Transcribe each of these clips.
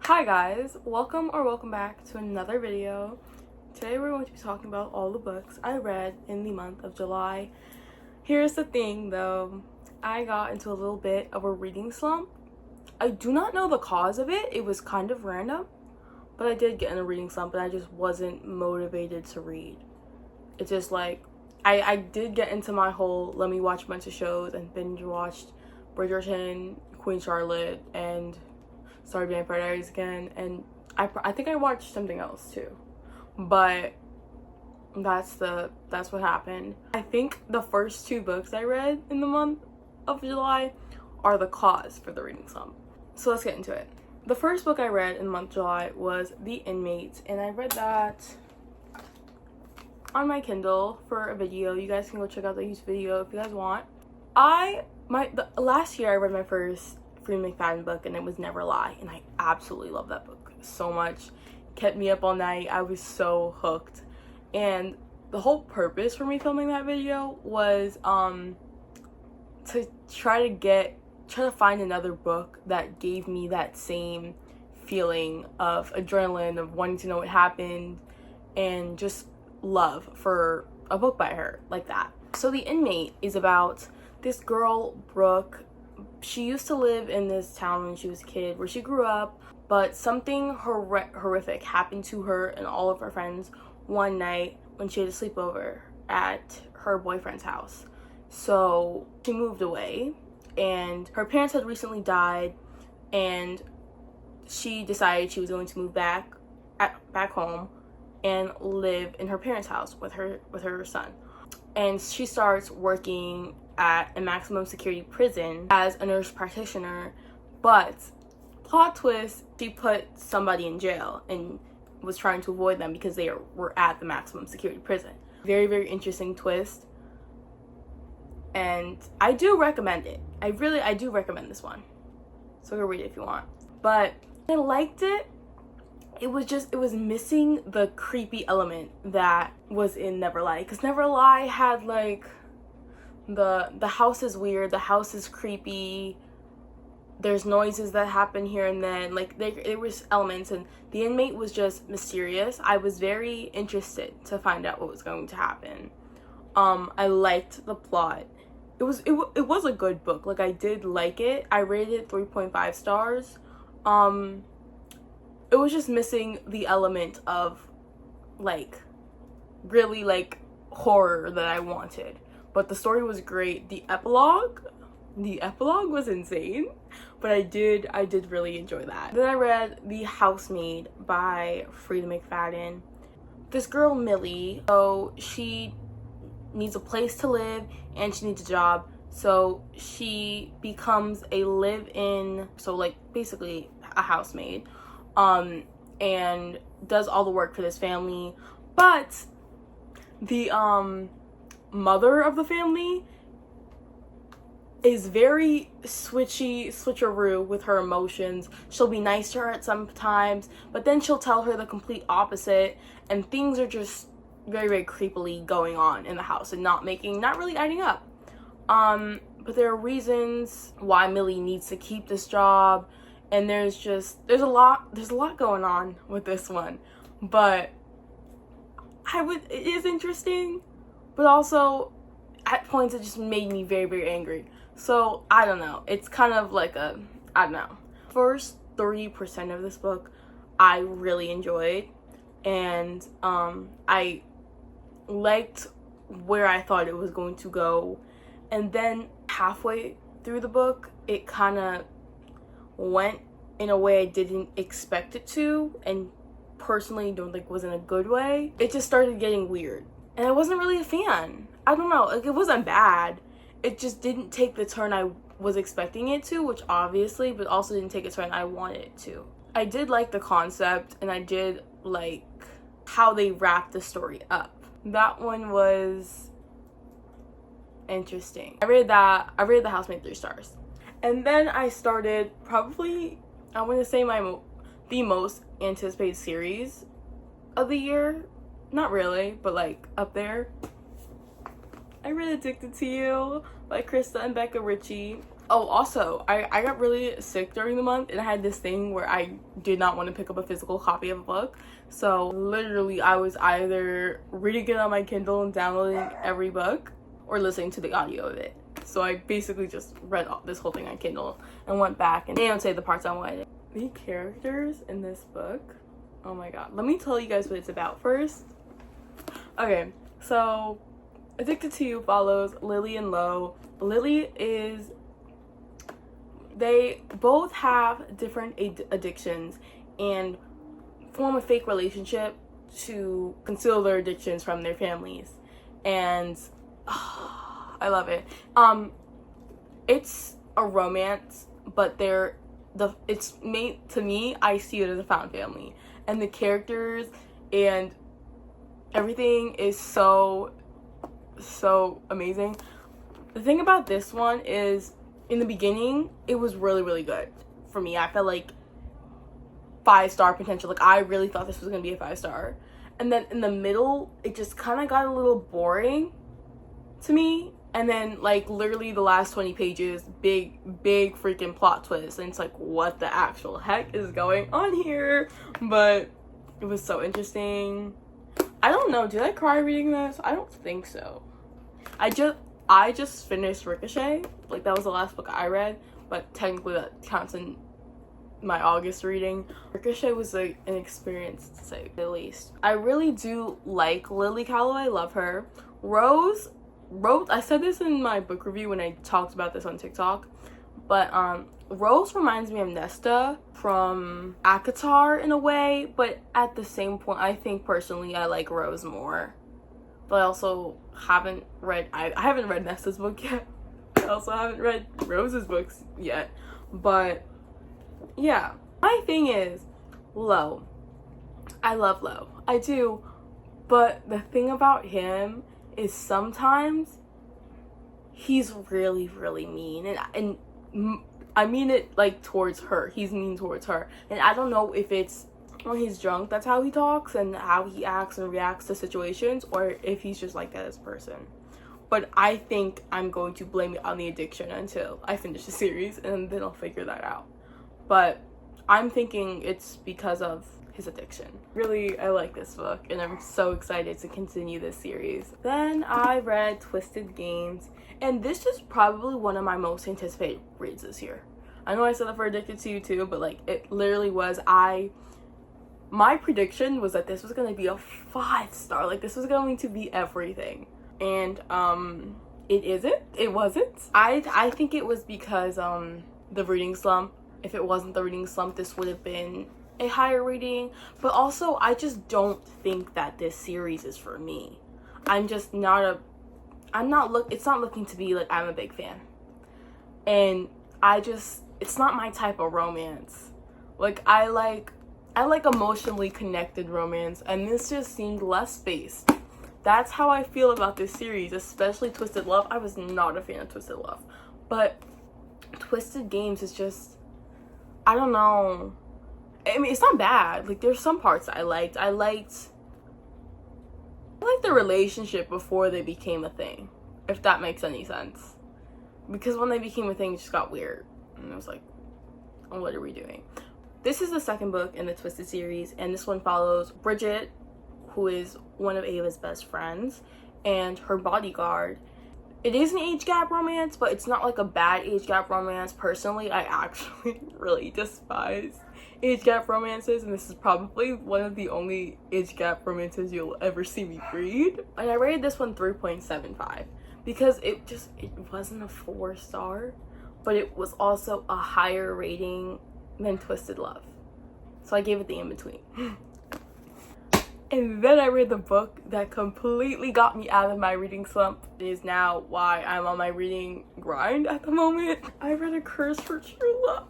Hi guys, welcome back to another video. Today we're going to be talking about all the books I read in the month of July. Here's the thing though, I got into a little bit of a reading slump. I do not know the cause of it, it was kind of random, but I did get in a reading slump and I just wasn't motivated to read. It's just like, I did get into my whole let me watch a bunch of shows and binge watched Bridgerton, Queen Charlotte, and started Vampire Diaries again, and I think I watched something else too, but that's what happened. I think the first two books I read in the month of July are the cause for the reading slump. So let's get into it. The first book I read in the month of July was The Inmate, and I read that on my Kindle for a video. You guys can go check out the YouTube video if you guys want. Last year I read my first Freeman McFadden book, and it was Never Lie, and I absolutely love that book so much. Kept me up all night. I was so hooked, and the whole purpose for me filming that video was to try to find another book that gave me that same feeling of adrenaline, of wanting to know what happened, and just love for a book by her like that. So The Inmate is about this girl, Brooke. She used to live in this town when she was a kid where she grew up, but something horrific happened to her and all of her friends one night when she had a sleepover at her boyfriend's house. So she moved away, and her parents had recently died, and she decided she was going to move back home and live in her parents' house with her son. And she starts working at a maximum security prison as a nurse practitioner, but plot twist, she put somebody in jail and was trying to avoid them because they were at the maximum security prison. Very, very interesting twist, and I do recommend it. I do recommend this one, so go read it if you want. But I liked it. It was missing the creepy element that was in Never Lie, because Never Lie had like the house is weird, the house is creepy, there's noises that happen here and then, like there was elements, and The Inmate was just mysterious. I was very interested to find out what was going to happen. I liked the plot. It was a good book. Like, I did like it. I rated it 3.5 stars. It was just missing the element of like really like horror that I wanted. But the story was great. The epilogue was insane, but I did really enjoy that. Then I read The Housemaid by Freida McFadden. This girl, Millie, so she needs a place to live and she needs a job. So she becomes a live-in, so like basically a housemaid, and does all the work for this family. But the mother of the family is very switcheroo with her emotions. She'll be nice to her at some times, but then she'll tell her the complete opposite, and things are just very, very creepily going on in the house and not really adding up. But there are reasons why Millie needs to keep this job, and there's a lot going on with this one. But it is interesting, but also at points it just made me very, very angry. So I don't know, it's kind of like I don't know. First 30% of this book I really enjoyed, and I liked where I thought it was going to go, and then halfway through the book it kind of went in a way I didn't expect it to, and personally don't think was in a good way. It just started getting weird, and I wasn't really a fan. I don't know, like, it wasn't bad, it just didn't take the turn I was expecting it to, which obviously, but also didn't take a turn I wanted it to. I did like the concept, and I did like how they wrapped the story up. That one was interesting. I rated The Housemaid 3 stars. And then I started probably, I want to say the most anticipated series of the year. Not really, but like up there. I read Addicted to You by Krista and Becca Ritchie. Oh, also, I got really sick during the month, and I had this thing where I did not want to pick up a physical copy of a book. So literally, I was either reading it on my Kindle and downloading every book, or listening to the audio of it. So I basically just read this whole thing on Kindle and went back and didn't say the parts I wanted. The characters in this book, oh my god. Let me tell you guys what it's about first. Okay, so Addicted to You follows Lily and Lo. Lily is... They both have different addictions and form a fake relationship to conceal their addictions from their families. And I love it. It's a romance, but it's made, to me, I see it as a found family. And the characters and everything is so amazing. The thing about this one is, in the beginning, it was really, really good for me. I felt like 5-star potential. Like, I really thought this was gonna be a 5-star. And then in the middle, it just kind of got a little boring to me. And then, like, literally the last 20 pages, big freaking plot twist. And it's like, what the actual heck is going on here? But it was so interesting. I don't know. Did I cry reading this? I don't think so. I just finished Ricochet. Like, that was the last book I read, but technically that counts in my August reading. Ricochet was like an experience, to say the least. I really do like Lily Calloway. Love her. Rose, I said this in my book review when I talked about this on TikTok, but Rose reminds me of Nesta from ACOTAR in a way, but at the same point, I think personally I like Rose more. But I also haven't read, I haven't read Nesta's book yet. I also haven't read Rose's books yet. But yeah, my thing is Lo. I love Lo. I do. But the thing about him is sometimes he's really, really mean. And I mean it like towards her. He's mean towards her. And I don't know if it's when he's drunk that's how he talks and how he acts and reacts to situations, or if he's just like that as a person. But I think I'm going to blame it on the addiction until I finish the series, and then I'll figure that out. But I'm thinking it's because of his addiction. Really, I like this book, and I'm so excited to continue this series. Then I read Twisted Games, and this is probably one of my most anticipated reads this year. I know I said that for Addicted to You too, but like, it literally was. My prediction was that this was going to be a 5-star. Like, this was going to be everything. And it isn't. It wasn't. I think it was because the reading slump. If it wasn't the reading slump, this would have been a higher rating. But also, I just don't think that this series is for me. It's not looking to be like I'm a big fan. And it's not my type of romance. Like, I like emotionally connected romance, and this just seemed less based. That's how I feel about this series, especially Twisted Love. I was not a fan of Twisted Love, but Twisted Games is just, I don't know. I mean, it's not bad. Like, there's some parts that I liked. I liked the relationship before they became a thing, if that makes any sense. Because when they became a thing, it just got weird. And I was like, oh, what are we doing? This is the second book in the Twisted series, and this one follows Bridget, who is one of Ava's best friends, and her bodyguard. It is an age gap romance, but it's not like a bad age gap romance. Personally, I actually really despise age gap romances, and this is probably one of the only age gap romances you'll ever see me read. And I rated this one 3.75 because it wasn't a 4-star, but it was also a higher rating than Twisted Love. So I gave it the in-between. And then I read the book that completely got me out of my reading slump. It is now why I'm on my reading grind at the moment. I read A Curse for True Love.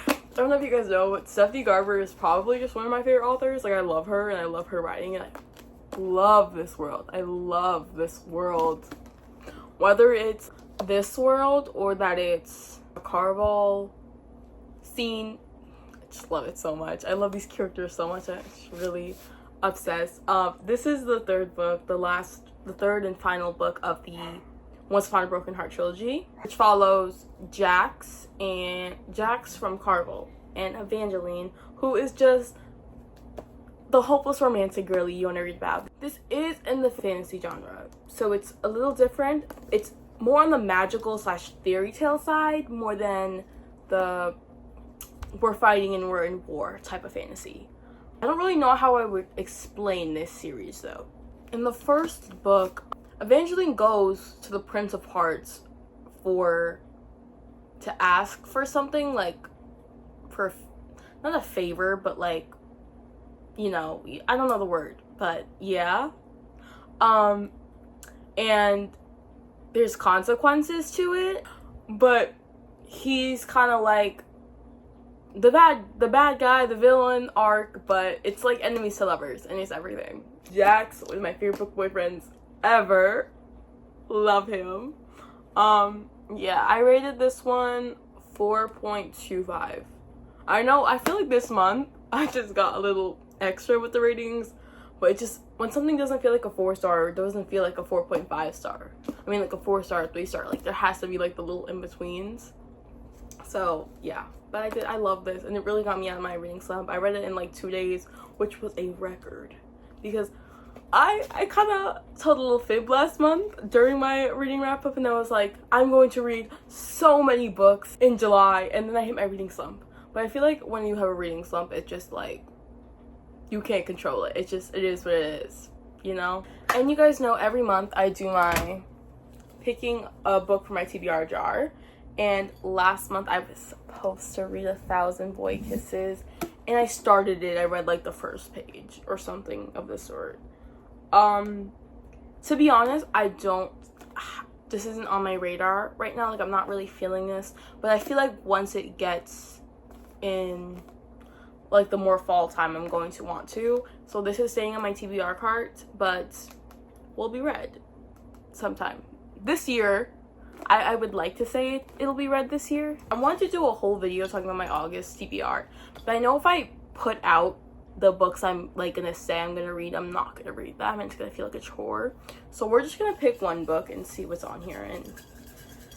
I don't know if you guys know, but Stephanie Garber is probably just one of my favorite authors. Like, I love her, and I love her writing, and I love this world. I love this world. Whether it's this world or that it's a Carval scene, I just love it so much. I love these characters so much. I'm just really obsessed. This is the third book, the third and final book of the Once Upon a Broken Heart trilogy, which follows Jax from Carvel and Evangeline, who is just the hopeless romantic girly you want to read about. This is in the fantasy genre, so it's a little different. It's more on the magical / fairy tale side, more than the we're fighting and we're in war type of fantasy. I don't really know how I would explain this series though. In the first book, Evangeline goes to the Prince of Hearts to ask for something, like for not a favor, but like, you know, I don't know the word, but yeah. And there's consequences to it, but he's kind of like the bad guy, the villain arc, but it's like enemies to lovers, and it's everything. Jax was my favorite book boyfriends ever. Love him. Yeah, I rated this one 4.25. I know, I feel like this month I just got a little extra with the ratings, but it just, when something doesn't feel like a 4-star, it doesn't feel like a 4.5 star. I mean, like a 4-star, 3-star, like there has to be like the little in-betweens. So yeah, but I love this, and it really got me out of my reading slump. I read it in like 2 days, which was a record, because I kind of told a little fib last month during my reading wrap up, and I was like, I'm going to read so many books in July, and then I hit my reading slump. But I feel like when you have a reading slump, it's just like, you can't control it. It is what it is, you know? And you guys know every month I do my picking a book for my TBR jar. And last month I was supposed to read 1,000 Boy Kisses, and I started it. I read like the first page or something of the sort. To be honest, this isn't on my radar right now. Like, I'm not really feeling this, but I feel like once it gets in like the more fall time, I'm going to want to. So this is staying on my TBR cart, but will be read sometime this year. I would like to say it'll be read this year. I wanted to do a whole video talking about my August TBR, but I know if I put out the books I'm like gonna say I'm gonna read, I'm not gonna read them, and it's gonna feel like a chore. So we're just gonna pick one book and see what's on here, and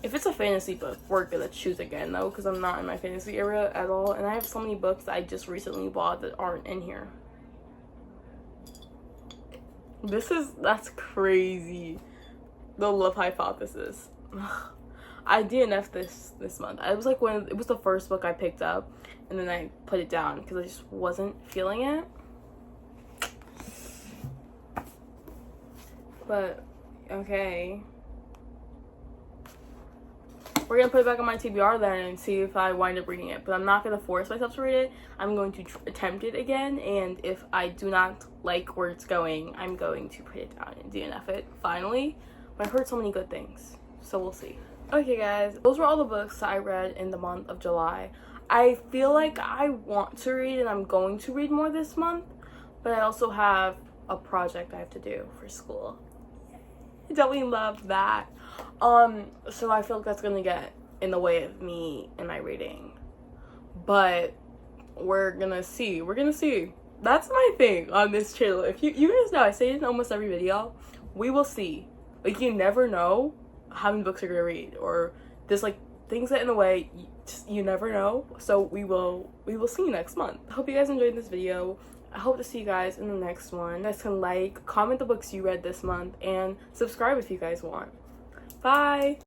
if it's a fantasy book, we're gonna choose again though, because I'm not in my fantasy area at all, and I have so many books that I just recently bought that aren't in here. That's crazy. The Love Hypothesis. I DNF'd this month. It was like it was the first book I picked up, and then I put it down because I just wasn't feeling it. But okay, we're gonna put it back on my TBR then and see if I wind up reading it. But I'm not gonna force myself to read it. I'm going to attempt it again, and if I do not like where it's going, I'm going to put it down and DNF it finally. But I've heard so many good things, so we'll see. Okay guys, those were all the books that I read in the month of July. I feel like I want to read, and I'm going to read more this month, but I also have a project I have to do for school. Don't we love that? So I feel like that's gonna get in the way of me and my reading, but we're gonna see. That's my thing on this channel. If you guys know, I say it in almost every video, we will see. Like, you never know how many books you're gonna read, or there's like things that in the way, you never know. So we will see you next month. I hope you guys enjoyed this video. I hope to see you guys in the next one. You guys can like, comment the books you read this month, and subscribe if you guys want. Bye.